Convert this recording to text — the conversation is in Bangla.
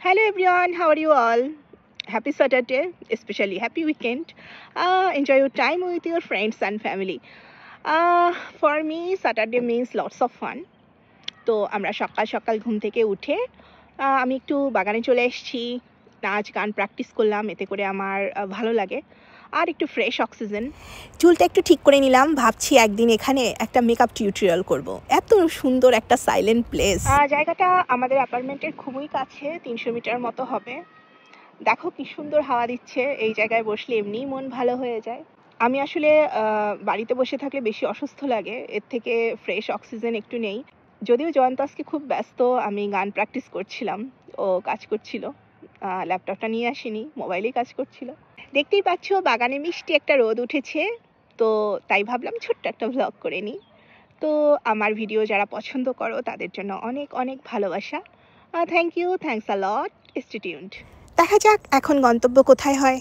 Hello everyone, how are you all? Happy Saturday, especially happy weekend. Enjoy your time with your friends and family. For me, Saturday means lots of fun. তো আমরা সকাল সকাল ঘুম থেকে উঠে আমি একটু বাগানে চলে এসেছি, নাচ গান প্র্যাকটিস করলাম, এতে করে আমার ভালো লাগে আর একটু ফ্রেশ অক্সিজেন। চুলটা একটু ঠিক করে নিলাম, ভাবছি একদিন এখানে একটা মেকআপ টিউটোরিয়াল করব। এত সুন্দর একটা সাইলেন্ট প্লেস। জায়গাটা আমাদের অ্যাপার্টমেন্টের খুবই কাছে, 300 মিটার মতো হবে। দেখো কি সুন্দর হাওয়া দিচ্ছে, এই জায়গায় বসলে এমনিই মন ভালো হয়ে যায়। আমি আসলে বাড়িতে বসে থাকলে বেশি অসুস্থ লাগে, এর থেকে ফ্রেশ অক্সিজেন একটু নেই। যদিও জয়ন্ত আজকে খুব ব্যস্ত, আমি গান প্র্যাকটিস করছিলাম, ও কাজ করছিল, ল্যাপটপটা নিয়ে আসিনি, মোবাইলেই কাজ করছিল। দেখতেই পাচ্ছ বাগানে মিষ্টি একটা রোদ উঠেছে, তো তাই ভাবলাম ছোট্ট একটা ভ্লগ করে নিই। তো আমার ভিডিও যারা পছন্দ করো তাদের জন্য অনেক অনেক ভালোবাসা। Thank you, thanks a lot, stay tuned. দেখা যাক এখন গন্তব্য কোথায় হয়।